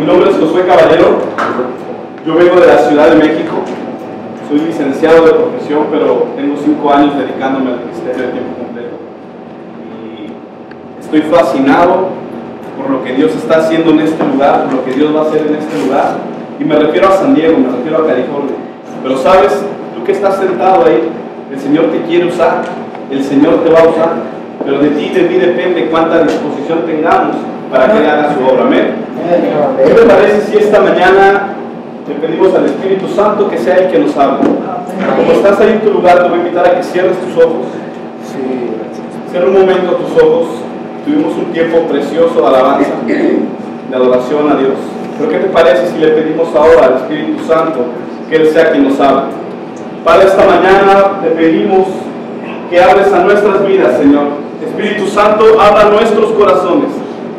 nombre es Josué Caballero, yo vengo de la Ciudad de México, soy licenciado de profesión, pero tengo 5 años dedicándome al ministerio de tiempo completo. Y estoy fascinado por lo que Dios está haciendo en este lugar, por lo que Dios va a hacer en este lugar. Y me refiero a San Diego, me refiero a California. Pero sabes, tú que estás sentado ahí, el Señor te quiere usar, el Señor te va a usar, pero de ti y de mí depende cuánta disposición tengamos para que Él haga su obra. Amén. ¿Qué te parece si esta mañana le pedimos al Espíritu Santo que sea Él que nos hable? Como estás ahí en tu lugar, te voy a invitar a que cierres tus ojos. Cierra un momento tus ojos. Tuvimos un tiempo precioso de alabanza, de adoración a Dios. Pero ¿qué te parece si le pedimos ahora al Espíritu Santo que Él sea quien nos hable? Para esta mañana te pedimos que hables a nuestras vidas, Señor. Espíritu Santo, habla a nuestros corazones.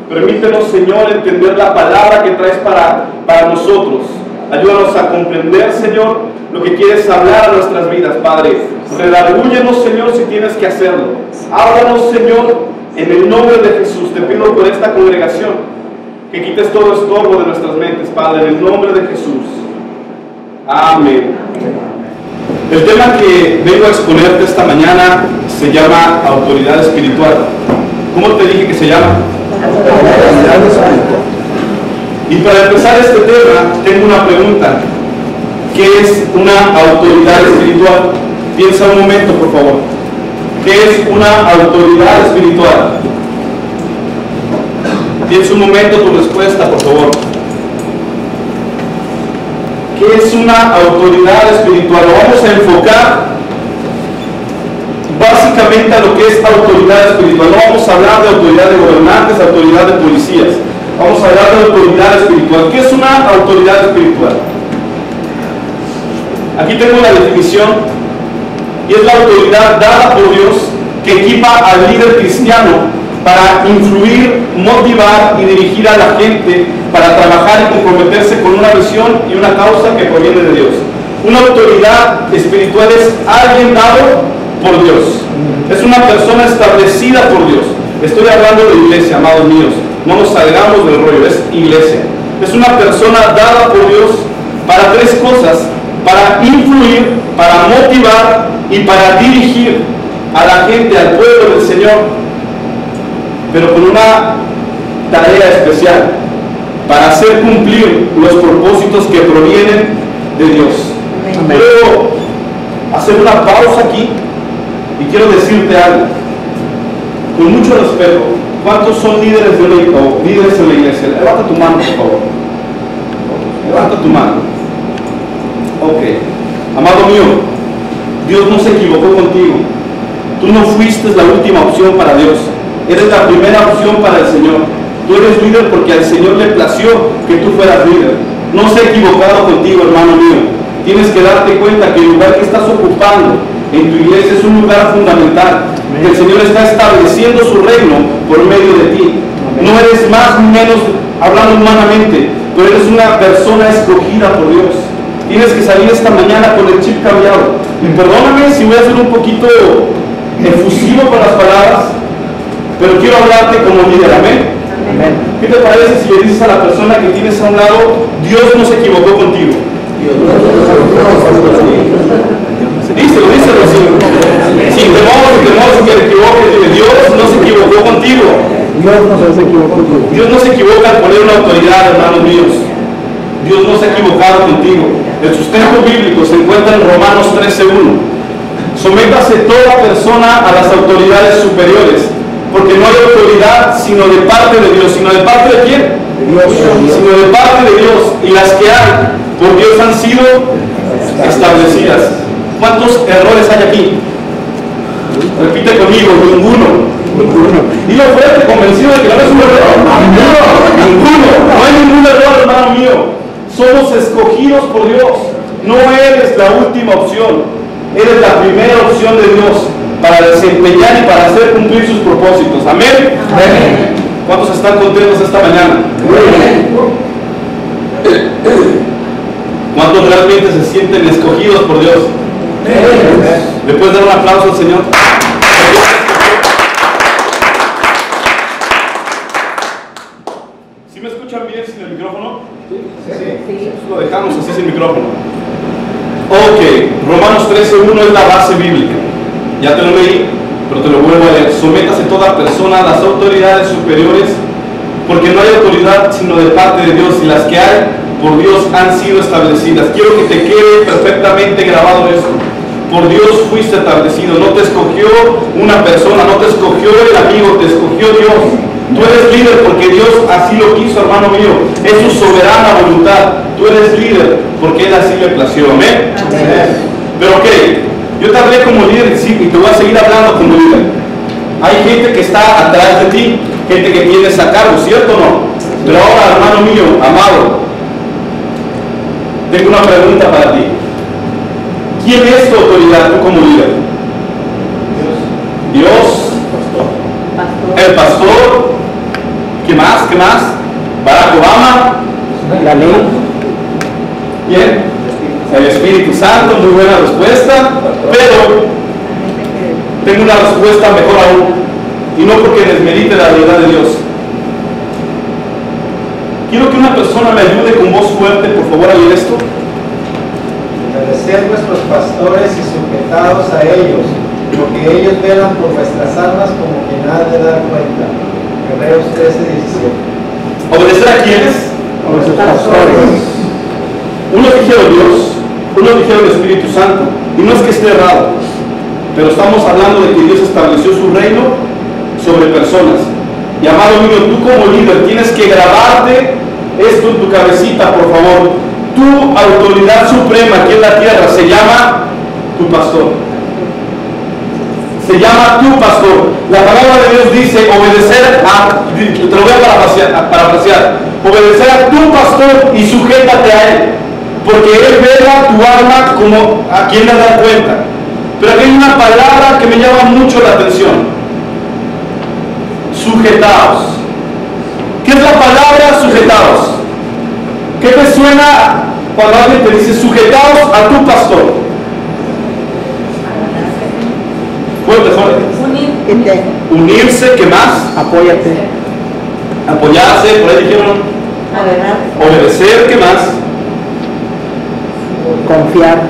Permítenos, Señor, entender la palabra que traes para nosotros. Ayúdanos a comprender, Señor, lo que quieres hablar a nuestras vidas, Padre. Redargúyenos, Señor, si tienes que hacerlo. Háblanos, Señor, en el nombre de Jesús. Te pido por esta congregación que quites todo estorbo de nuestras mentes, Padre, en el nombre de Jesús. Amén. El tema que vengo a exponerte esta mañana se llama autoridad espiritual. ¿Cómo te dije que se llama? Autoridad espiritual. Y para empezar este tema, tengo una pregunta. ¿Qué es una autoridad espiritual? Piensa un momento, por favor. ¿Qué es una autoridad espiritual? Piensa un momento tu respuesta, por favor. ¿Qué es una autoridad espiritual? Lo vamos a enfocar básicamente a lo que es autoridad espiritual. No vamos a hablar de autoridad de gobernantes, autoridad de policías. Vamos a hablar de autoridad espiritual. ¿Qué es una autoridad espiritual? Aquí tengo la definición, y es la autoridad dada por Dios que equipa al líder cristiano para influir, motivar y dirigir a la gente para trabajar y comprometerse con una visión y una causa que proviene de Dios. Una autoridad espiritual es alguien dado por Dios. Es una persona establecida por Dios. Estoy hablando de iglesia, amados míos. No nos salgamos del rollo, es iglesia. Es una persona dada por Dios para 3 cosas: para influir, para motivar y para dirigir a la gente, al pueblo del Señor, pero con una tarea especial: para hacer cumplir los propósitos que provienen de Dios. Quiero hacer una pausa aquí y quiero decirte algo con mucho respeto. ¿Cuántos son líderes de líderes en la iglesia? Levanta tu mano, por favor. Levanta tu mano. Ok. Amado mío, Dios no se equivocó contigo. Tú no fuiste la última opción para Dios. Eres la primera opción para el Señor. Tú eres líder porque al Señor le plació que tú fueras líder. No se ha equivocado contigo, hermano mío. Tienes que darte cuenta que el lugar que estás ocupando en tu iglesia es un lugar fundamental. Que el Señor está estableciendo su reino por medio de ti. No eres más ni menos, hablando humanamente, pero eres una persona escogida por Dios. Tienes que salir esta mañana con el chip cambiado. Y perdóname si voy a ser un poquito efusivo con las palabras, pero quiero hablarte como líder. Amén. ¿Qué te parece si le dices a la persona que tienes a un lado: Dios no se equivocó contigo? Díselo así. Sin temor que te equivoques, dile: Dios no se equivocó contigo. Dios no se equivoca al poner una autoridad, hermanos míos. Dios no se ha equivocado contigo. El sustento bíblico se encuentra en Romanos 13:1. Sométase toda persona a las autoridades superiores, porque no hay autoridad sino de parte de Dios. ¿Sino de parte de quién? Sino de parte de Dios. Y las que hay por Dios han sido establecidas. ¿Cuántos errores hay aquí? Repite conmigo: ninguno. Dilo fuerte, convencido de que no es un error. Ninguno. No hay ningún error, hermano mío. Somos escogidos por Dios. No eres la última opción. Eres la primera opción de Dios para desempeñar y para hacer cumplir sus propósitos. Amén. Amén. ¿Cuántos están contentos esta mañana? ¿Cuántos realmente se sienten escogidos por Dios? ¿Le puedes dar un aplauso al Señor? ¿Sí me escuchan bien sin el micrófono? tocamos así sin micrófono. Ok, Romanos 13:1 es la base bíblica. Ya te lo leí, pero te lo vuelvo a leer. Sométase toda persona a las autoridades superiores, porque no hay autoridad sino de parte de Dios, y las que hay por Dios han sido establecidas. Quiero que te quede perfectamente grabado esto. Por Dios fuiste establecido. No te escogió una persona, no te escogió el amigo, te escogió Dios. Tú eres líder porque Dios así lo quiso, hermano mío. Es su soberana voluntad. Tú eres líder porque Él así le plació. Amén. Pero ok, yo te hablé como líder, sí, y te voy a seguir hablando como líder. Hay gente que está atrás de ti, gente que tienes a cargo, ¿cierto o no? Pero ahora, hermano mío, amado, tengo una pregunta para ti. ¿Quién es tu autoridad, tú como líder? Dios. El pastor. ¿Qué más? ¿Qué más? Barack Obama. La ley. Bien. El Espíritu Santo, muy buena respuesta. Pero tengo una respuesta mejor aún. Y no porque desmerite la verdad de Dios. Quiero que una persona me ayude con voz fuerte, por favor, a leer esto. Obedecer nuestros pastores y sujetados a ellos, porque ellos velan por nuestras almas como que nadie da cuenta. Hebreos 13:17. ¿Obedecer a quiénes? A nuestros pastores. Unos dijeron Dios, unos dijeron Espíritu Santo, y no es que esté errado, pero estamos hablando de que Dios estableció su reino sobre personas. Y amado mío, tú como líder tienes que grabarte esto en tu cabecita, por favor. Tu autoridad suprema aquí en la tierra se llama tu pastor. Se llama tu pastor. La palabra de Dios dice obedecer a, te lo voy a parafrasear, obedecer a tu pastor y sujétate a él, porque él vela tu alma como a quien le da cuenta. Pero aquí hay una palabra que me llama mucho la atención: sujetaos. ¿Qué es la palabra sujetaos? ¿Qué te suena cuando alguien te dice sujetaos a tu pastor? Fuerte, fuerte. Unirse, ¿qué más? Apóyate. Apoyarse, por ahí dijeron. Obedecer, ¿qué más? Confiar.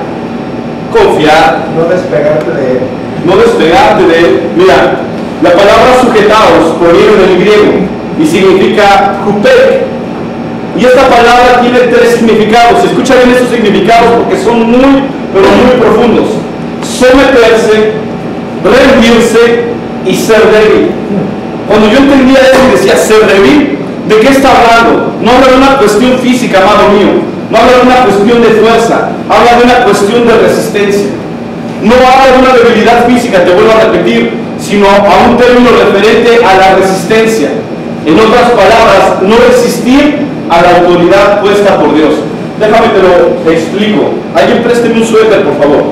Confiar. No despegarte de él. No despegarte de él. Mira, la palabra sujetaos proviene del griego y significa hupek. Y esta palabra tiene tres significados. Escucha bien esos significados porque son muy, pero muy profundos. Someterse, rendirse y ser débil. Cuando yo entendía eso y decía ser débil, ¿de qué está hablando? No habla de una cuestión física, amado mío. No habla de una cuestión de fuerza. Habla de una cuestión de resistencia. No habla de una debilidad física, te vuelvo a repetir, sino a un término referente a la resistencia. En otras palabras, no resistir a la autoridad puesta por Dios. Déjame te lo explico. Alguien présteme un suéter, por favor.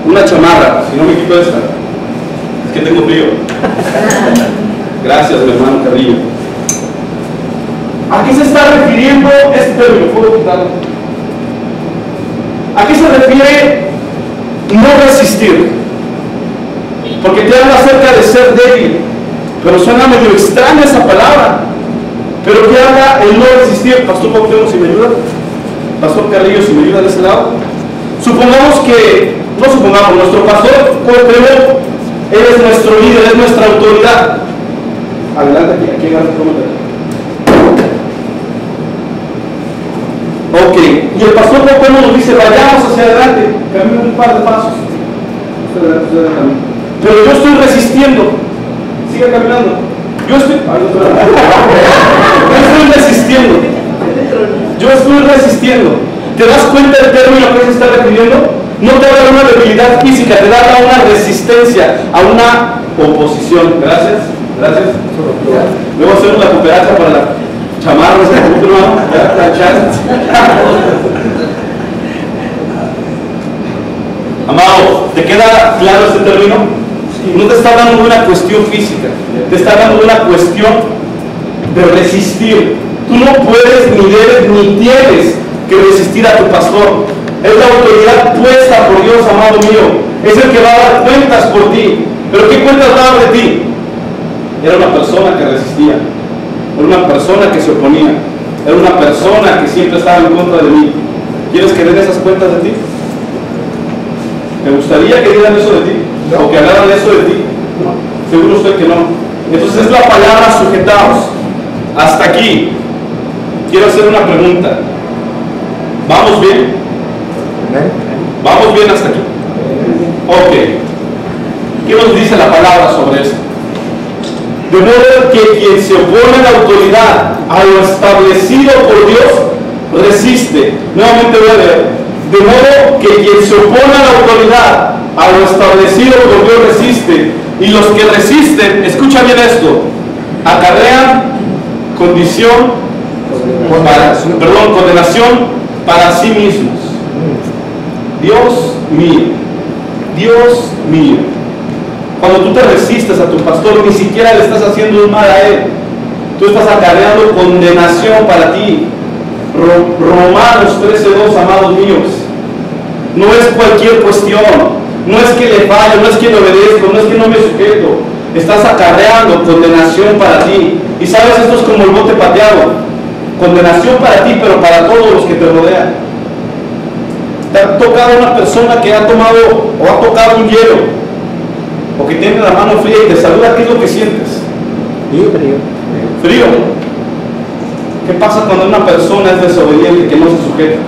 Una chamarra, si no me quito esta. Es que tengo frío. Gracias, mi hermano Carrillo. ¿A qué se está refiriendo este término? ¿Puedo quitarlo? ¿A qué se refiere no resistir? Porque te habla acerca de ser débil, pero suena medio extraña esa palabra. Pero ¿qué habla el no resistir? Pastor Cuauhtémoc, si me ayuda. Pastor Carrillo, si me ayuda de ese lado. Supongamos que, no supongamos, nuestro pastor Cuauhtémoc, él es nuestro líder, es nuestra autoridad. Adelante, aquí agarra el comentario. Ok, y el pastor Cuauhtémoc nos dice, vayamos hacia adelante, caminen un par de pasos. Pero yo estoy resistiendo. Siga caminando. Yo estoy resistiendo. Yo estoy resistiendo. ¿Te das cuenta del término a que se está refiriendo? No te habla de una debilidad física, te da una resistencia, a una oposición. Gracias, gracias. Luego hacemos la cooperacha para la chamarra, Amado, ¿te queda claro este término? No te está hablando de una cuestión física, te está hablando de una cuestión de resistir. Tú no puedes, ni debes, ni tienes que resistir a tu pastor. Es la autoridad puesta por Dios, amado mío. Es el que va a dar cuentas por ti. ¿Pero qué cuentas va a dar de ti? Era una persona que resistía, era una persona que se oponía, era una persona que siempre estaba en contra de mí. ¿Quieres que den esas cuentas de ti? ¿Te gustaría que dieran eso de ti? No. ¿O que hablaran eso de ti? Seguro usted que no. Entonces es la palabra sujetaos. Hasta aquí. Quiero hacer una pregunta. ¿Vamos bien? ¿Vamos bien hasta aquí? Ok. ¿Qué nos dice la palabra sobre esto? De modo que quien se opone a la autoridad, a lo establecido por Dios, resiste. Nuevamente voy a leer. De modo que quien se opone a la autoridad, a lo establecido por Dios, resiste. Y los que resisten, escucha bien esto, acarrean condenación para sí mismos. Dios mío. Cuando tú te resistes a tu pastor, ni siquiera le estás haciendo un mal a él. Tú estás acarreando condenación para ti. Romanos 13:2, amados míos. No es cualquier cuestión. No es que le fallo, no es que le obedezco, no es que no me sujeto. Estás acarreando condenación para ti. Y sabes, esto es como el bote pateado. Condenación para ti, pero para todos los que te rodean. Te ha tocado una persona que ha tomado o ha tocado un hielo, o que tiene la mano fría y te saluda. ¿Qué es lo que sientes? Frío. ¿Qué pasa cuando una persona es desobediente, que no se sujeta?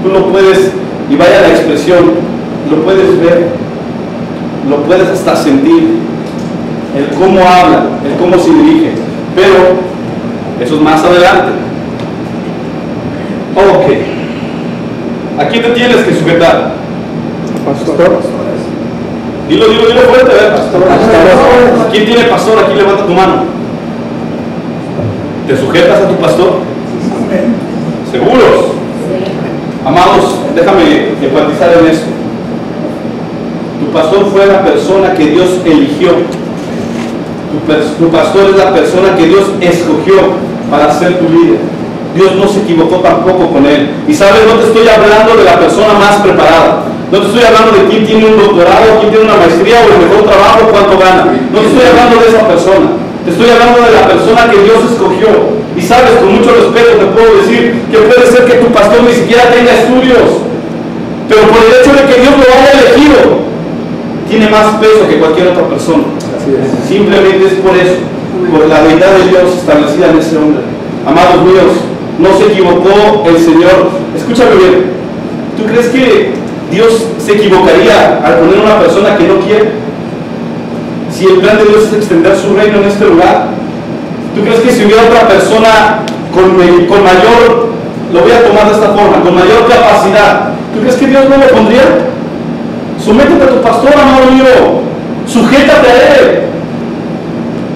Tú lo puedes, y vaya la expresión, lo puedes ver, lo puedes hasta sentir, el cómo habla, el cómo se dirige, pero eso es más adelante. Ok. ¿A quién te tienes que sujetar? Pastor. Dilo fuerte, a ver, pastor. ¿Quién tiene pastor? Aquí levanta tu mano. ¿Te sujetas a tu pastor? ¿Seguros? Amados, déjame enfatizar en esto. Tu pastor fue la persona que Dios eligió. Tu pastor es la persona que Dios escogió para ser tu líder. Dios no se equivocó tampoco con él. Y sabes, no te estoy hablando de la persona más preparada. No te estoy hablando de quién tiene un doctorado, quién tiene una maestría o el mejor trabajo, cuánto gana. No te estoy hablando de esa persona. Te estoy hablando de la persona que Dios escogió. Y sabes, con mucho respeto te puedo decir que puede ser que tu pastor ni siquiera tenga estudios, pero por el hecho de que Dios lo haya elegido, tiene más peso que cualquier otra persona. Simplemente es por eso, por la deidad de Dios establecida en ese hombre. Amados míos, no se equivocó el Señor. Escúchame bien. ¿Tú crees que Dios se equivocaría al poner una persona que no quiere? Si el plan de Dios es extender su reino en este lugar, ¿tú crees que si hubiera otra persona con mayor, lo voy a tomar de esta forma, con mayor capacidad, ¿tú crees que Dios no lo pondría? Sométete a tu pastor, amado mío. Sujétate a él.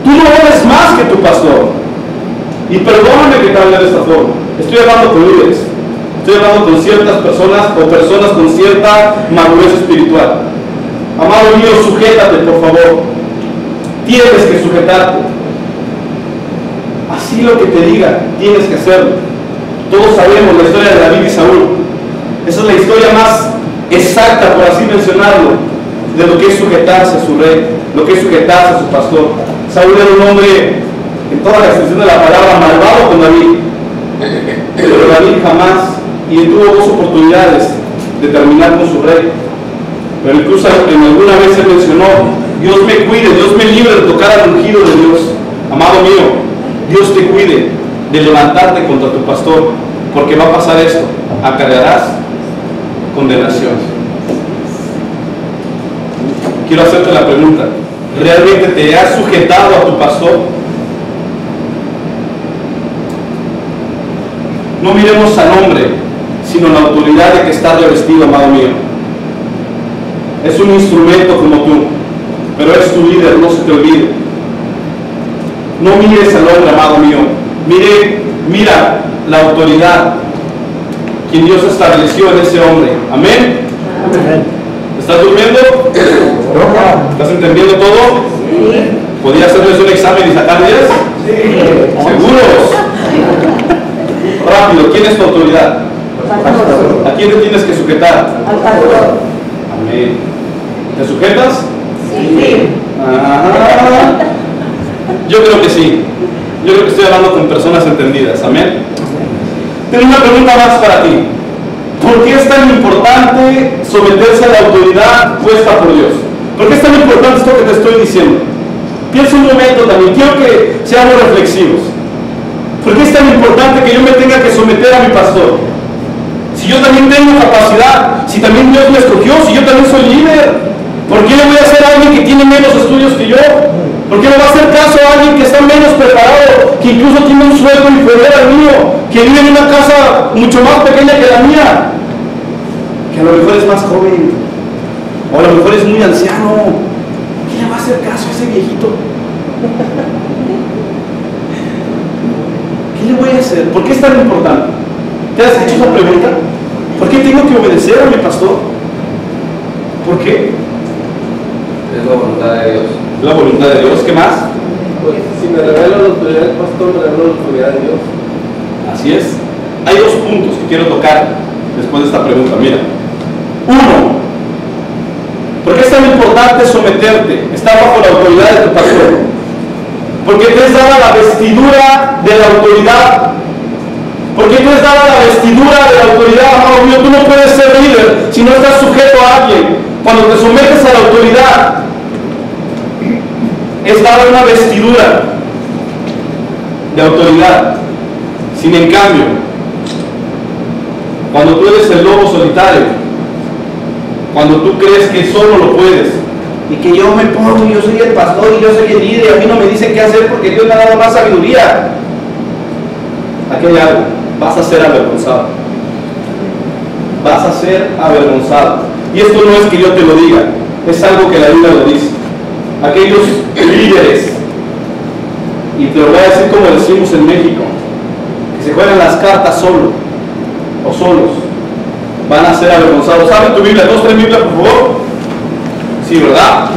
Tú no eres más que tu pastor. Y perdóname que te hable de esta forma. Estoy hablando con líderes. Estoy hablando con ciertas personas o personas con cierta madurez espiritual. Amado mío, sujétate, por favor. Tienes que sujetarte. Así lo que te diga, tienes que hacerlo. Todos sabemos la historia de David y Saúl. Esa es la historia más exacta, por así mencionarlo, de lo que es sujetarse a su rey, lo que es sujetarse a su pastor. Saúl era un hombre, en toda la extensión de la palabra, malvado con David. Pero David jamás, y él tuvo 2 oportunidades de terminar con su rey. Pero incluso en alguna vez se mencionó: Dios me cuide, Dios me libre de tocar al ungido de Dios. Amado mío, Dios te cuide de levantarte contra tu pastor, porque va a pasar esto: acarrearás condenación. Quiero hacerte la pregunta: ¿realmente te has sujetado a tu pastor? No miremos al hombre, sino la autoridad de que está revestido, amado mío. Es un instrumento como tú, pero es tu líder, no se te olvide. No mires al hombre, amado mío. Mira la autoridad que Dios estableció en ese hombre. Amén. Amén. ¿Estás durmiendo? ¿Estás entendiendo todo? Sí. ¿Podría hacerles un examen y sacar 10? Sí. ¿Seguros? Rápido, ¿quién es tu autoridad? ¿A quién te tienes que sujetar? Al pastor. Amén. ¿Te sujetas? Sí. Ajá. Yo creo que sí. Yo creo que estoy hablando con personas entendidas. Amén. Tengo una pregunta más para ti. ¿Por qué es tan importante someterse a la autoridad puesta por Dios? ¿Por qué es tan importante esto que te estoy diciendo? Piensa un momento también, quiero que seamos reflexivos. ¿Por qué es tan importante que yo me tenga que someter a mi pastor? Si yo también tengo capacidad, si también Dios me escogió, si yo también soy líder, ¿por qué le voy a hacer a alguien que tiene menos estudios que yo? ¿Por qué le va a hacer caso a alguien que está menos preparado, que incluso tiene un sueldo inferior al mío, que vive en una casa mucho más pequeña que la mía, que a lo mejor es más joven, o a lo mejor es muy anciano? ¿Qué le va a hacer caso a ese viejito? ¿Qué le voy a hacer? ¿Por qué es tan importante? ¿Te has hecho esa pregunta? ¿Por qué tengo que obedecer a mi pastor? ¿Por qué? Es la voluntad de Dios. La voluntad de Dios. ¿Qué más? Pues si me revela la autoridad del pastor, me revela la autoridad de Dios. Así es. Hay dos puntos que quiero tocar después de esta pregunta. Mira. Uno, ¿por qué es tan importante someterte, estar bajo la autoridad de tu pastor? Porque te es dada la vestidura de la autoridad. Porque tú es dada la vestidura de la autoridad, amado mío. Tú no puedes ser líder si no estás sujeto a alguien. Cuando te sometes a la autoridad, es dada una vestidura de autoridad. Sin en cambio, cuando tú eres el lobo solitario, cuando tú crees que solo lo puedes, y que yo me pongo, yo soy el pastor y yo soy el líder, y a mí no me dicen qué hacer porque Dios me ha dado más sabiduría, aquí hay algo, vas a ser avergonzado. Vas a ser avergonzado. Y esto no es que yo te lo diga, es algo que la Biblia lo dice. Aquellos líderes, y te lo voy a decir como decimos en México, que se juegan las cartas solo o solos, van a ser avergonzados. Abre tu Biblia, ¿no traes Biblia, por favor? Sí, ¿verdad?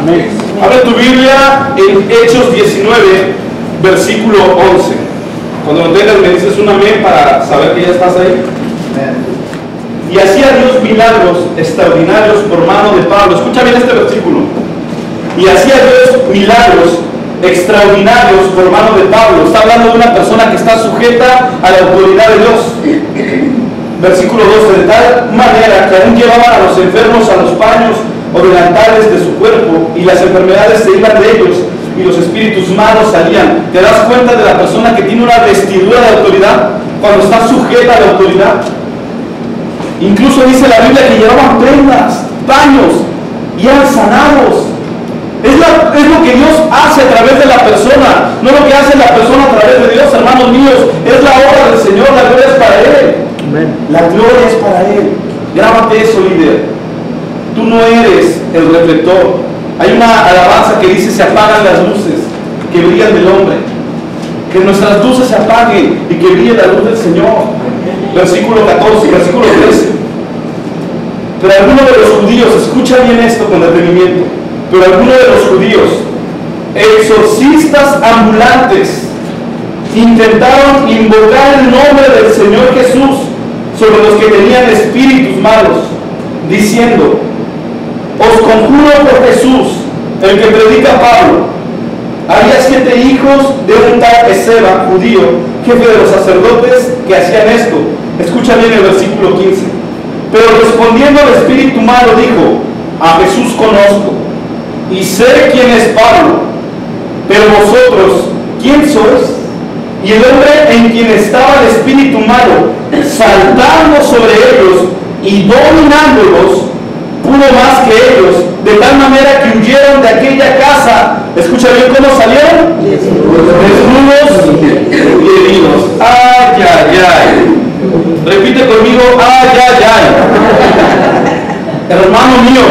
Abre tu Biblia en Hechos 19, versículo 11. Cuando lo tengas me dices un amén para saber que ya estás ahí. Y hacía Dios milagros extraordinarios por mano de Pablo. Escucha bien este versículo. Y hacía Dios milagros extraordinarios por mano de Pablo. Está hablando de una persona que está sujeta a la autoridad de Dios. Versículo 12. De tal manera que aún llevaban a los enfermos a los paños o delantales de su cuerpo, y las enfermedades se iban de ellos, y los espíritus malos salían. ¿Te das cuenta de la persona que tiene una vestidura de autoridad cuando está sujeta a la autoridad? Incluso dice la Biblia que llevaban prendas, paños, y eran sanados. Es lo que Dios hace a través de la persona, no lo que hace la persona a través de Dios, hermanos míos. Es la obra del Señor, la gloria es para Él. Amén. La gloria es para Él. Grábate eso, líder. Tú no eres el reflector. Hay una alabanza que dice: se apagan las luces que brillan del hombre. Que nuestras luces se apaguen y que brille la luz del Señor. Versículo 14, versículo 13. Pero algunos de los judíos, escucha bien esto con detenimiento, pero algunos de los judíos, exorcistas ambulantes, intentaron invocar el nombre del Señor Jesús sobre los que tenían espíritus malos, diciendo: os conjuro por Jesús, el que predica Pablo. Había 7 hijos de un tal Esceva, judío, jefe de los sacerdotes, que hacían esto. Escucha bien el versículo 15. Pero respondiendo el espíritu malo dijo: a Jesús conozco y sé quién es Pablo, pero vosotros, ¿quién sois? Y el hombre en quien estaba el espíritu malo, saltando sobre ellos y dominándolos, pudo más que ellos, de tal manera que huyeron de aquella casa. Escucha bien cómo salieron: desnudos y heridos. Ay, ay, ay. Repite conmigo: ay, ay, ay. Hermano mío,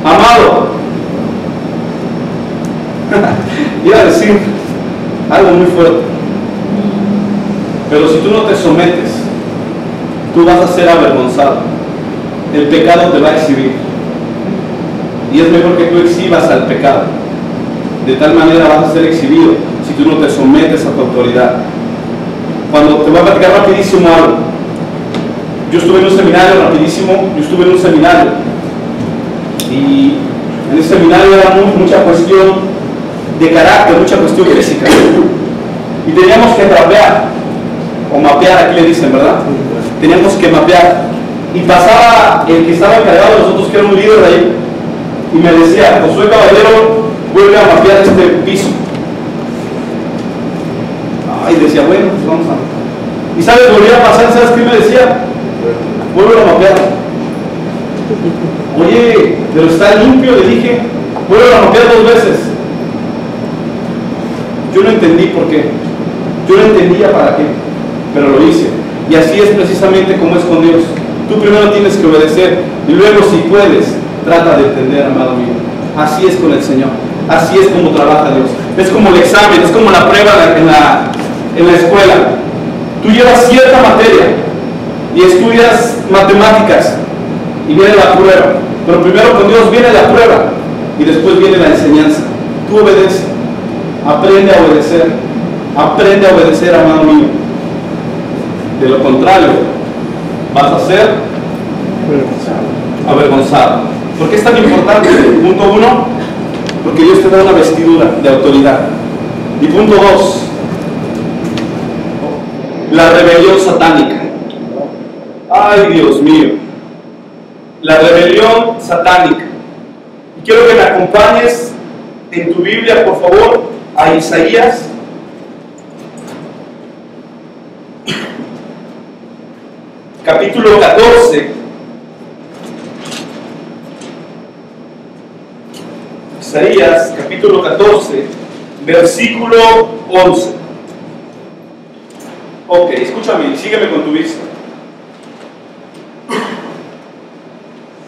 amado, iba a decir algo muy fuerte, pero si tú no te sometes, tú vas a ser avergonzado. El pecado te va a exhibir, y es mejor que tú exhibas al pecado. De tal manera vas a ser exhibido si tú no te sometes a tu autoridad. Cuando te voy a platicar rapidísimo algo, yo estuve en un seminario y en ese seminario era mucha cuestión de carácter, mucha cuestión física, y teníamos que trapear o mapear, aquí le dicen, ¿verdad? Teníamos que mapear Y pasaba el que estaba encargado de nosotros, que era un líder de ahí, y me decía: Josué Caballero, vuelve a mapear este piso. Ay, decía, bueno, pues vamos a... Y sabes, volvía a pasar, ¿sabes qué me decía? Vuelve a mapear. Oye, pero está limpio, le dije. Vuelve a mapear 2 veces. Yo no entendí por qué. Yo no entendía para qué, pero lo hice. Y así es precisamente como es con Dios. Tú primero tienes que obedecer y luego, si puedes, trata de entender, amado mío. Así es con el Señor. Así es como trabaja Dios. Es como el examen, es como la prueba en la escuela. Tú llevas cierta materia y estudias matemáticas y viene la prueba. Pero primero con Dios viene la prueba y después viene la enseñanza. Tú obedece. Aprende a obedecer. Aprende a obedecer, amado mío. De lo contrario, vas a ser avergonzado. ¿Por qué es tan importante? Punto 1, porque Dios te da una vestidura de autoridad. Y punto 2, la rebelión satánica. Ay, Dios mío. La rebelión satánica. Y quiero que me acompañes en tu Biblia, por favor, a Isaías. Capítulo 14. Isaías, capítulo 14, versículo 11. Ok, escúchame, sígueme con tu vista.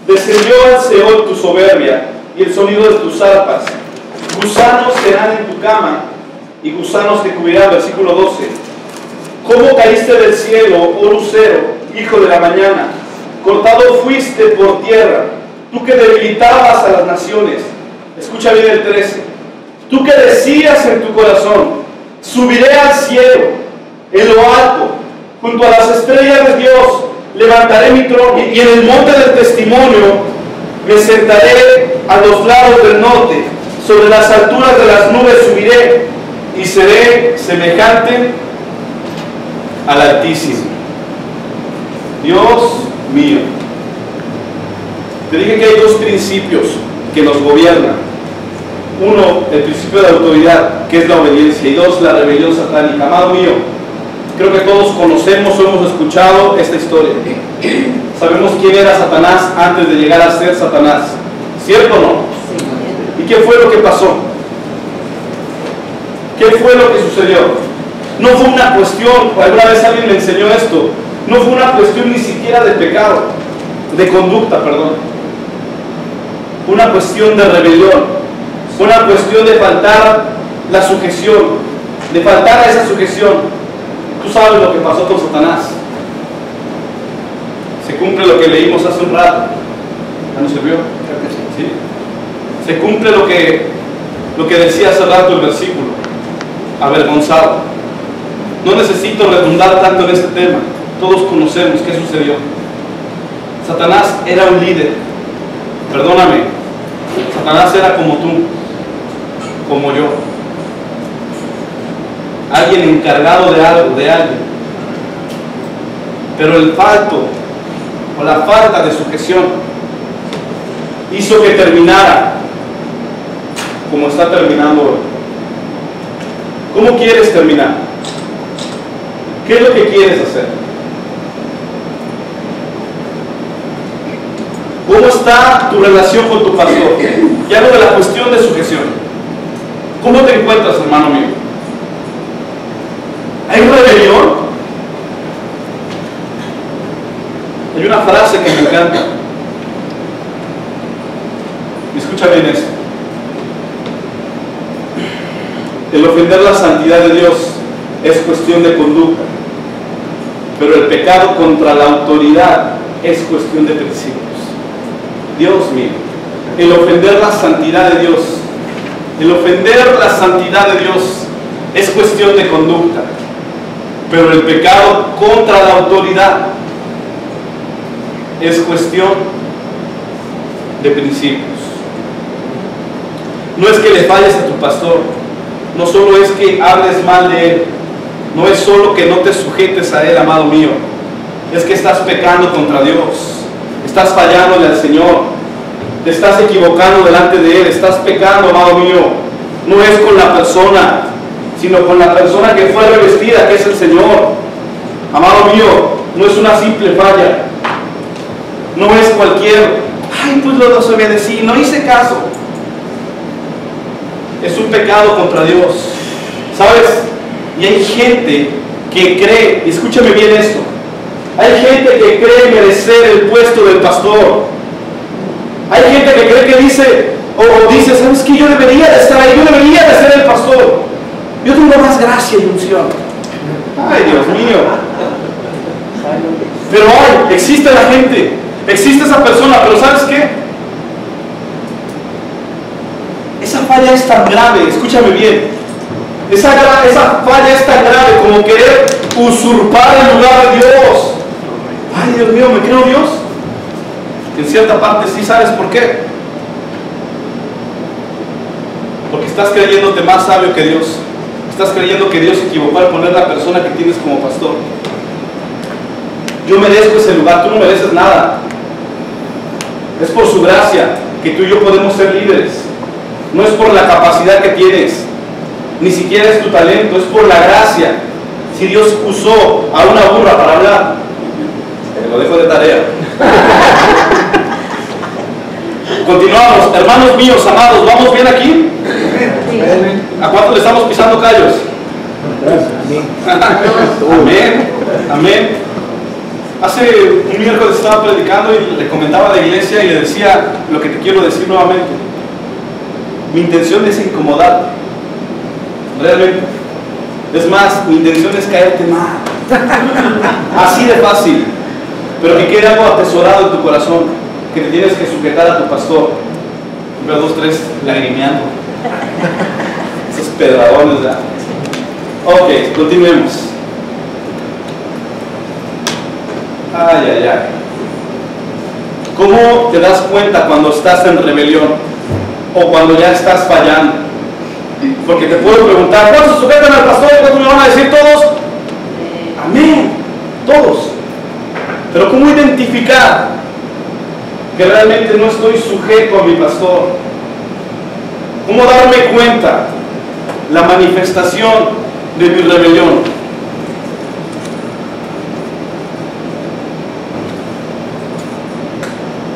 Descendió al Seol tu soberbia y el sonido de tus arpas. Gusanos serán en tu cama y gusanos te cubrirán. Versículo 12. ¿Cómo caíste del cielo, oh lucero, hijo de la mañana? Cortado fuiste por tierra, tú que debilitabas a las naciones. Escucha bien el 13. Tú que decías en tu corazón: subiré al cielo, en lo alto, junto a las estrellas de Dios, levantaré mi trono, y en el monte del testimonio me sentaré a los lados del norte, sobre las alturas de las nubes subiré, y seré semejante al Altísimo. Dios mío. Te dije que hay 2 principios que nos gobiernan. 1, el principio de autoridad, que es la obediencia, y 2, la rebelión satánica. Amado mío, creo que todos conocemos o hemos escuchado esta historia. Sabemos quién era Satanás antes de llegar a ser Satanás, ¿cierto o no? ¿Y qué fue lo que pasó? ¿Qué fue lo que sucedió? No fue una cuestión, alguna vez alguien me enseñó esto, no fue una cuestión ni siquiera de pecado, de conducta, perdón. Fue una cuestión de rebelión. Fue una cuestión de faltar la sujeción, de faltar a esa sujeción. Tú sabes lo que pasó con Satanás. Se cumple lo que leímos hace un rato. ¿Ya no se vio? ¿Sí? Se cumple lo que decía hace rato el versículo. Avergonzado. No necesito redundar tanto en este tema. Todos conocemos qué sucedió. Satanás era un líder. Perdóname. Satanás era como tú, como yo. Alguien encargado de algo, de alguien. Pero el falto o la falta de sujeción hizo que terminara como está terminando hoy. ¿Cómo quieres terminar? ¿Qué es lo que quieres hacer? ¿Cómo está tu relación con tu pastor? Ya hablo de la cuestión de sujeción. ¿Cómo te encuentras, hermano mío? ¿Hay rebelión? Hay una frase que me encanta. Escucha bien esto. El ofender la santidad de Dios es cuestión de conducta, pero el pecado contra la autoridad es cuestión de principios. Dios mío, el ofender la santidad de Dios, el ofender la santidad de Dios es cuestión de conducta, pero el pecado contra la autoridad es cuestión de principios. No es que le falles a tu pastor, no solo es que hables mal de él, no es solo que no te sujetes a él, amado mío, es que estás pecando contra Dios, estás fallándole al Señor, te estás equivocando delante de Él, estás pecando, amado mío. No es con la persona, sino con la persona que fue revestida, que es el Señor. Amado mío, no es una simple falla, no es cualquier, ay, pues lo desobedecí, no hice caso. Es un pecado contra Dios, ¿sabes? Y hay gente que cree, y escúchame bien esto, hay gente que cree merecer el puesto del pastor. Hay gente que cree que dice, o dice, ¿sabes qué? Yo debería de estar ahí, yo debería de ser el pastor. Yo tengo más gracia y unción. Ay, Dios mío. Pero existe la gente, existe esa persona, pero ¿sabes qué? Esa falla es tan grave, escúchame bien. Esa falla es tan grave como querer usurpar el lugar de Dios. Ay, Dios mío, ¿me creo Dios? En cierta parte sí, ¿sabes por qué? Porque estás creyéndote más sabio que Dios. Estás creyendo que Dios se equivocó al poner la persona que tienes como pastor. Yo merezco ese lugar, tú no mereces nada. Es por su gracia que tú y yo podemos ser líderes. No es por la capacidad que tienes, ni siquiera es tu talento, es por la gracia. Si Dios usó a una burra para hablar, te lo dejo de tarea. Continuamos, hermanos míos, amados, ¿vamos bien aquí? ¿A cuántos le estamos pisando callos? Amén, amén. Hace un miércoles estaba predicando y le comentaba a la iglesia y le decía lo que te quiero decir nuevamente. Mi intención es incomodarte, realmente. Es más, mi intención es caerte mal. Así de fácil. Pero que quede algo atesorado en tu corazón, que te tienes que sujetar a tu pastor. Veo 2, 3 lagrimeando. Esos pedradones, ¿verdad? Ok, continuemos. Ay, ay, ay. ¿Cómo te das cuenta cuando estás en rebelión o cuando ya estás fallando? Porque te puedo preguntar, ¿cuántos se sujetan al pastor? ¿Cuántos me van a decir todos? Amén, todos. Pero ¿cómo identificar que realmente no estoy sujeto a mi pastor? ¿Cómo darme cuenta la manifestación de mi rebelión?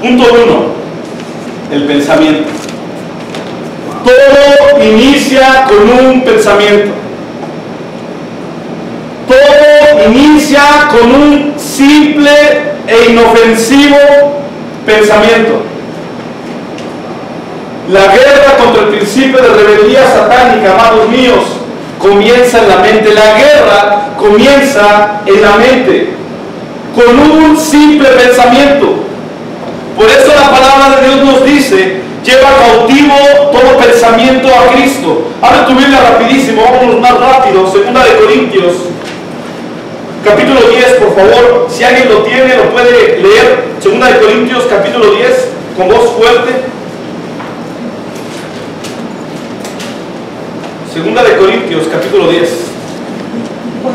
Punto 1, el pensamiento. Todo inicia con un pensamiento. Todo inicia con un simple e inofensivo pensamiento. La guerra contra el principio de rebeldía satánica, amados míos, comienza en la mente. La guerra comienza en la mente, con un simple pensamiento. Por eso la palabra de Dios nos dice, lleva cautivo todo pensamiento a Cristo. Abre tu Biblia rapidísimo, vámonos más rápido. 2 de Corintios, capítulo 10, por favor. Si alguien lo tiene, lo puede leer. 2 de Corintios, capítulo 10, con voz fuerte. 2 de Corintios, capítulo 10. Pues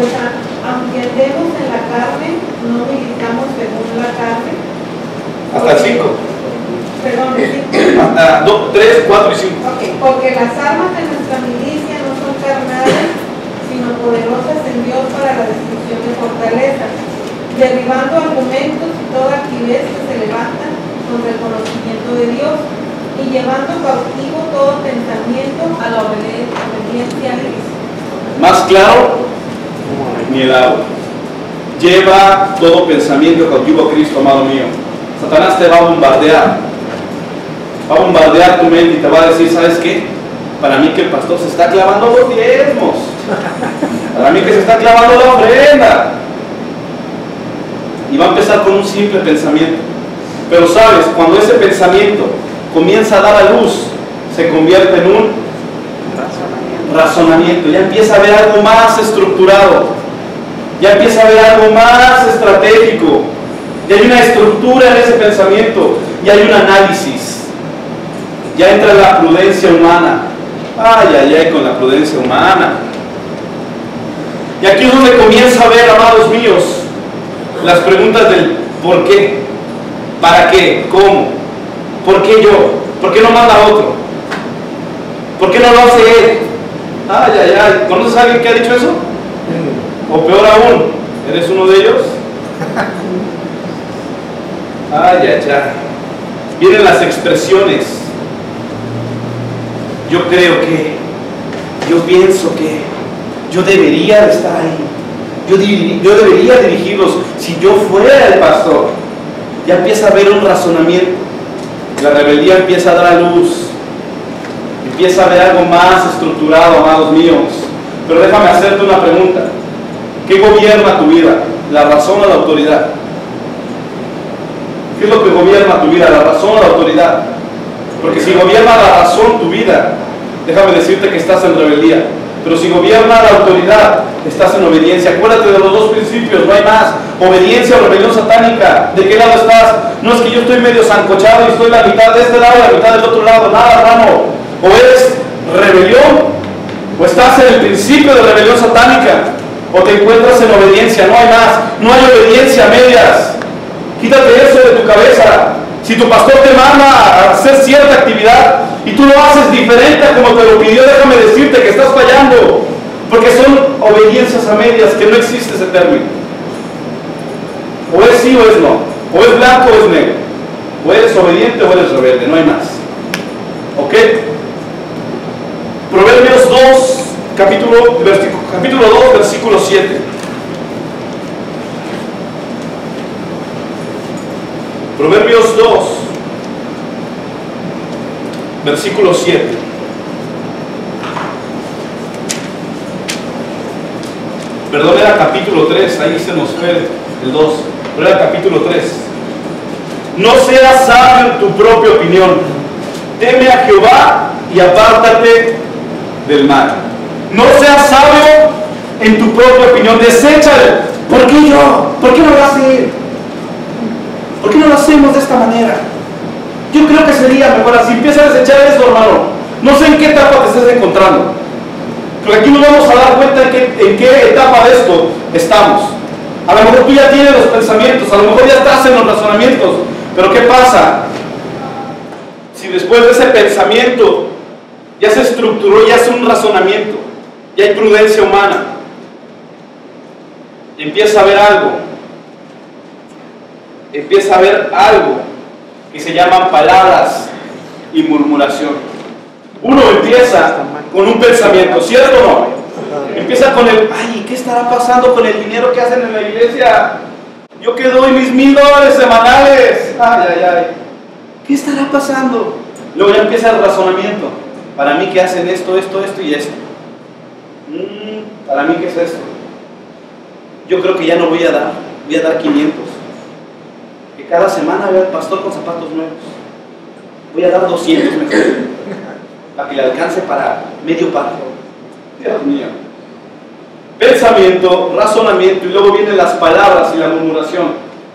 aunque andemos en la carne, no militamos según la carne. Hasta el 5. Perdón, el 5. Hasta 3, 4 y 5. Okay, porque las armas de nuestra milicia no son carnales, sino poderosas en Dios para la destrucción de fortalezas, derribando argumentos y toda altivez que se levanta contra el conocimiento de Dios, y llevando cautivo todo pensamiento a la obediencia a Cristo. Más claro, ni el agua. Lleva todo pensamiento cautivo a Cristo, amado mío. Satanás te va a bombardear. Va a bombardear tu mente y te va a decir, ¿sabes qué? Para mí que el pastor se está clavando los diezmos. Para mí que se está clavando la ofrenda. Y va a empezar con un simple pensamiento. Pero sabes, cuando ese pensamiento comienza a dar a luz, se convierte en un razonamiento. Ya empieza a ver algo más estructurado. Ya empieza a ver algo más estratégico. Ya hay una estructura en ese pensamiento. Ya hay un análisis. Ya entra la prudencia humana. Ay, ay, ay, con la prudencia humana. Y aquí es donde comienza a ver, amados míos, Las preguntas del ¿por qué? ¿Para qué? ¿Cómo? ¿Por qué yo? ¿Por qué no manda otro? ¿Por qué no lo hace él? Ay, ay, ay. ¿Conoces a alguien que ha dicho eso? O peor aún, ¿eres uno de ellos? Ay, ay, ay. Vienen las expresiones. Yo creo que, yo pienso que, yo debería de estar ahí. Yo debería dirigirlos si yo fuera el pastor. Ya empieza a haber un razonamiento. La rebeldía empieza a dar a luz. Empieza a haber algo más estructurado, amados míos. Pero déjame hacerte una pregunta. ¿Qué gobierna tu vida? ¿La razón o la autoridad? ¿Qué es lo que gobierna tu vida? ¿La razón o la autoridad? Porque si gobierna la razón tu vida, déjame decirte que estás en rebeldía. Pero si gobierna la autoridad, estás en obediencia. Acuérdate de los dos principios, no hay más. Obediencia o rebelión satánica. ¿De qué lado estás? No es que yo estoy medio zancochado y estoy la mitad de este lado y la mitad del otro lado. Nada, hermano. O eres rebelión, o estás en el principio de rebelión satánica, o te encuentras en obediencia. No hay más. No hay obediencia a medias. Quítate eso de tu cabeza. Si tu pastor te manda a hacer cierta actividad y tú lo haces diferente a como te lo pidió, déjame decirte que estás fallando, porque son obediencias a medias, que no existe ese término. O es sí o es no, o es blanco o es negro, o eres obediente o eres rebelde, no hay más. ¿Ok? Proverbios 2, capítulo 2, versículo 7. Proverbios 2, versículo 7. Perdón, era capítulo 3, ahí se nos fue el 2, pero era capítulo 3. No seas sabio en tu propia opinión, teme a Jehová y apártate del mal. No seas sabio en tu propia opinión, deséchale. ¿Por qué yo? ¿Por qué no lo hace él? ¿Por qué no lo hacemos de esta manera? Yo creo que sería mejor así. Empieza a desechar eso, hermano. No sé en qué etapa te estés encontrando, porque aquí nos vamos a dar cuenta en qué etapa de esto estamos. A lo mejor tú ya tienes los pensamientos, a lo mejor ya estás en los razonamientos, pero ¿qué pasa? Si después de ese pensamiento ya se estructuró, ya es un razonamiento, ya hay prudencia humana, y empieza a haber algo que se llaman palabras y murmuración. Uno empieza con un pensamiento, ¿cierto o no? Empieza con el, ay, ¿qué estará pasando con el dinero que hacen en la iglesia? Yo que doy mis $1000 semanales. Ay, ay, ay. ¿Qué estará pasando? Luego ya empieza el razonamiento. Para mí que hacen esto, esto, esto y esto. Para mí que es esto. Yo creo que ya no voy a dar 500. Que cada semana veo al pastor con zapatos nuevos. Voy a dar 200 mejor, para que le alcance para medio par. Dios mío. Pensamiento, razonamiento, y luego vienen las palabras y la murmuración.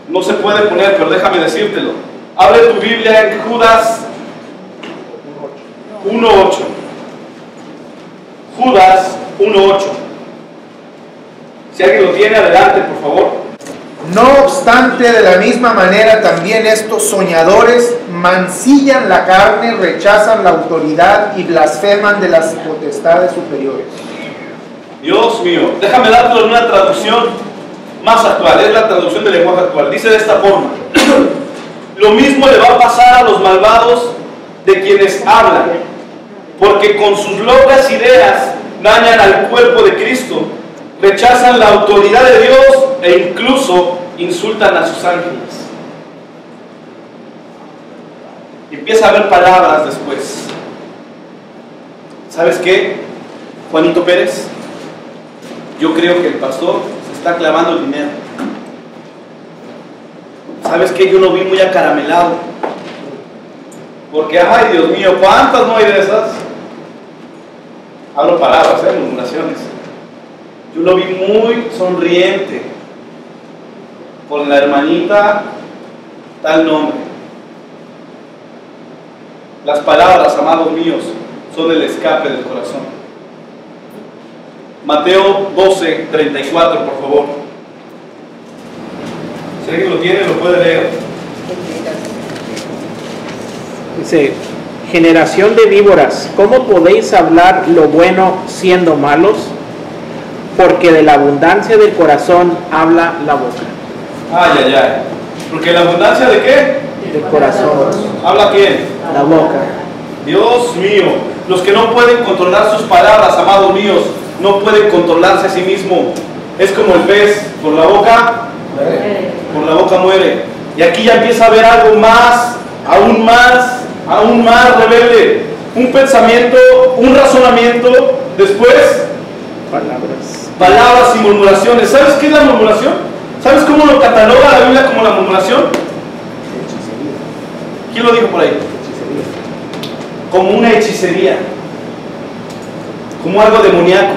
No se puede poner, pero déjame decírtelo. Abre tu Biblia en Judas 1:8. Judas 1:8. Si alguien lo tiene, adelante, por favor. No obstante, de la misma manera también estos soñadores mancillan la carne, rechazan la autoridad y blasfeman de las potestades superiores. Dios mío, déjame darte una traducción más actual, es la traducción del lenguaje actual. Dice de esta forma: lo mismo le va a pasar a los malvados de quienes hablan, porque con sus locas ideas dañan al cuerpo de Cristo, rechazan la autoridad de Dios e incluso insultan a sus ángeles. Y empieza a haber palabras después. ¿Sabes qué, Juanito Pérez? Yo creo que el pastor se está clavando el dinero. ¿Sabes qué? Yo lo vi muy acaramelado. Porque, ay, Dios mío, ¿cuántas no hay de esas? Hablo palabras, murmuraciones. Yo lo vi muy sonriente con la hermanita tal nombre. Las palabras, amados míos, son el escape del corazón. Mateo 12:34, por favor. Si alguien lo tiene, lo puede leer. Dice, generación de víboras, ¿cómo podéis hablar lo bueno siendo malos? Porque de la abundancia del corazón habla la boca. Ay, ay, ay. Porque la abundancia de qué? Del corazón. ¿Habla quién? La boca. Dios mío. Los que no pueden controlar sus palabras, amados míos, no pueden controlarse a sí mismo. Es como el pez, por la boca muere. Y aquí ya empieza a haber algo más, aún más rebelde. Un pensamiento, un razonamiento, después palabras y murmuraciones. ¿Sabes qué es la murmuración? ¿Sabes cómo lo cataloga la Biblia como la murmuración? ¿Quién lo dijo por ahí? Como una hechicería, como algo demoníaco.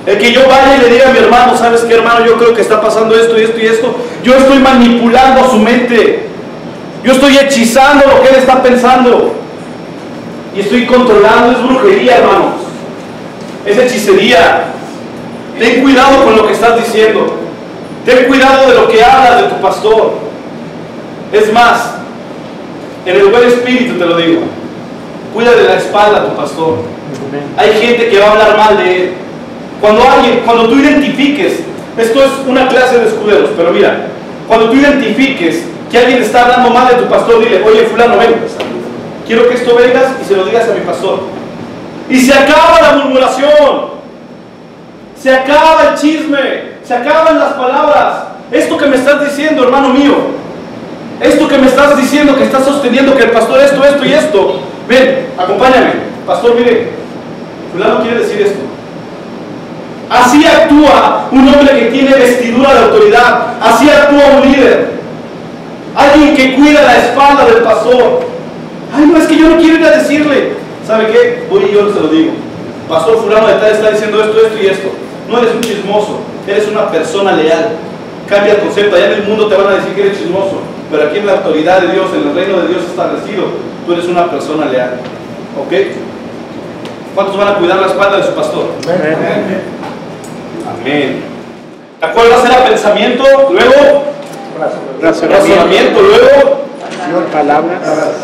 El que yo vaya y le diga a mi hermano, ¿sabes qué, hermano? Yo creo que está pasando esto y esto y esto. Yo estoy manipulando su mente. Yo estoy hechizando lo que él está pensando. Y estoy controlando. Es brujería, hermanos. Es hechicería. Ten cuidado con lo que estás diciendo. Ten cuidado de lo que hablas de tu pastor. Es más, en el buen espíritu te lo digo. Cuida de la espalda a tu pastor. Hay gente que va a hablar mal de él. Cuando tú identifiques, esto es una clase de escuderos, pero mira, cuando tú identifiques que alguien está hablando mal de tu pastor, dile, oye, fulano, ven, quiero que esto vengas y se lo digas a mi pastor. Y se acaba la murmuración, se acaba el chisme, se acaban las palabras. Esto que me estás diciendo, hermano mío, esto que me estás diciendo, que estás sosteniendo que el pastor esto y esto, ven, acompáñame, pastor, mire, fulano quiere decir esto. Así actúa un hombre que tiene vestidura de autoridad. Así actúa un líder. Alguien que cuida la espalda del pastor. Ay, no, es que yo no quiero ir a decirle. ¿Sabe qué? Voy y yo se lo digo. Pastor fulano de tal está diciendo esto y esto. No eres un chismoso, eres una persona leal. Cambia el concepto. Allá en el mundo te van a decir que eres chismoso, pero aquí en la autoridad de Dios, en el reino de Dios establecido, tú eres una persona leal. ¿Ok? ¿Cuántos van a cuidar la espalda de su pastor? Amén. Amén. ¿De acuerdo? Será pensamiento, luego razonamiento, luego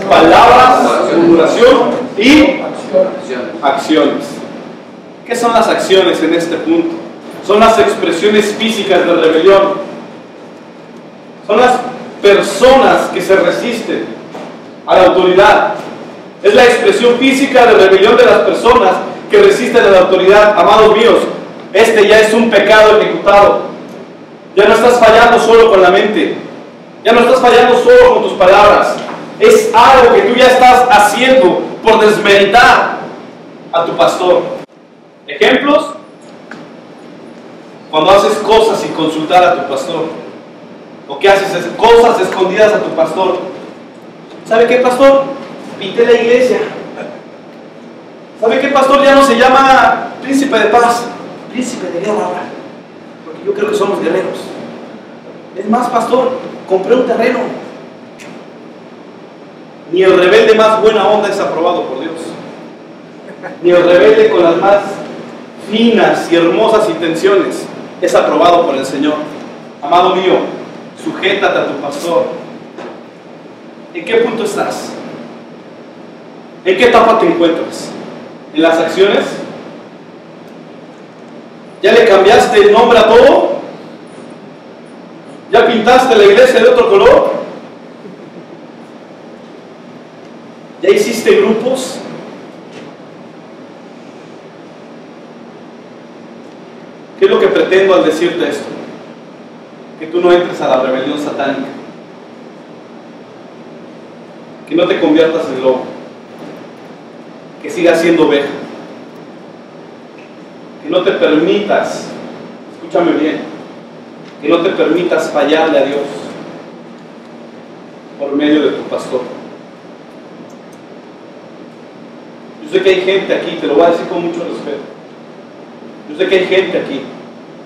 palabras, murmuración y acciones. ¿Qué son las acciones en este punto? Son las expresiones físicas de rebelión. Son las personas que se resisten a la autoridad. Es la expresión física de rebelión de las personas que resisten a la autoridad. Amados míos, este ya es un pecado ejecutado. Ya no estás fallando solo con la mente. Ya no estás fallando solo con tus palabras. Es algo que tú ya estás haciendo por desmeritar a tu pastor. Ejemplos: cuando haces cosas sin consultar a tu pastor, o que haces cosas escondidas a tu pastor. ¿Sabe qué, pastor? Pinté la iglesia. ¿Sabe qué, pastor? Ya no se llama príncipe de paz, príncipe de guerra ahora, porque yo creo que somos guerreros. Es más, pastor, compré un terreno. Ni el rebelde más buena onda es aprobado por Dios. Ni el rebelde con las más finas y hermosas intenciones es aprobado por el Señor. Amado mío, sujétate a tu pastor. ¿En qué punto estás? ¿En qué etapa te encuentras? ¿En las acciones? ¿Ya le cambiaste el nombre a todo? ¿Ya pintaste la iglesia de otro color? ¿Ya hiciste grupos? ¿Qué es lo que pretendo al decirte esto? Que tú no entres a la rebelión satánica. Que no te conviertas en lobo. Que sigas siendo oveja. Que no te permitas, escúchame bien, que no te permitas fallarle a Dios por medio de tu pastor. Yo sé que hay gente aquí, te lo voy a decir con mucho respeto. Yo sé que hay gente aquí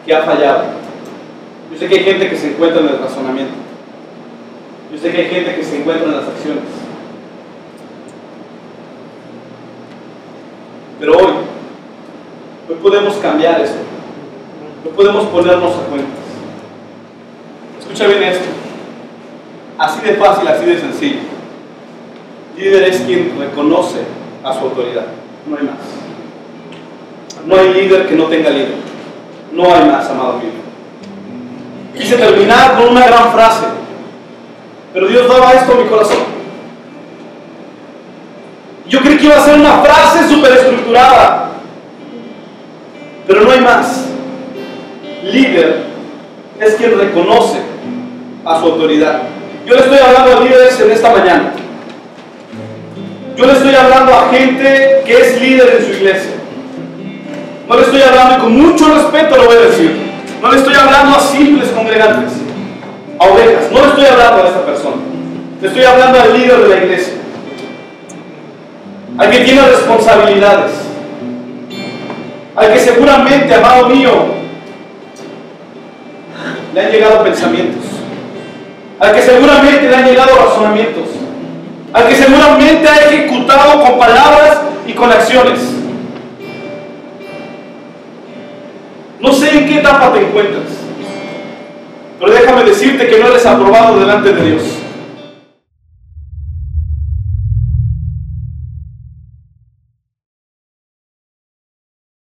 que ha fallado. Yo sé que hay gente que se encuentra en el razonamiento. Yo sé que hay gente que se encuentra en las acciones. Pero hoy podemos cambiar esto. Hoy podemos ponernos a cuentas. Escucha bien esto. Así de fácil, así de sencillo. Líder es quien reconoce a su autoridad. No hay más. No hay líder que no tenga líder. No hay más, amado mío. Quise terminar con una gran frase, pero Dios daba esto a mi corazón. Yo creí que iba a ser una frase súper estructurada, pero no hay más. Líder es quien reconoce a su autoridad. Yo le estoy hablando a líderes en esta mañana. Yo le estoy hablando a gente que es líder en su iglesia. No le estoy hablando, y con mucho respeto lo voy a decir, no le estoy hablando a simples congregantes, a ovejas. No le estoy hablando a esta persona. Le estoy hablando al líder de la iglesia, al que tiene responsabilidades, al que seguramente, amado mío, le han llegado pensamientos, al que seguramente le han llegado razonamientos, al que seguramente ha ejecutado con palabras y con acciones. No sé en qué etapa te encuentras, pero déjame decirte que no eres aprobado delante de Dios.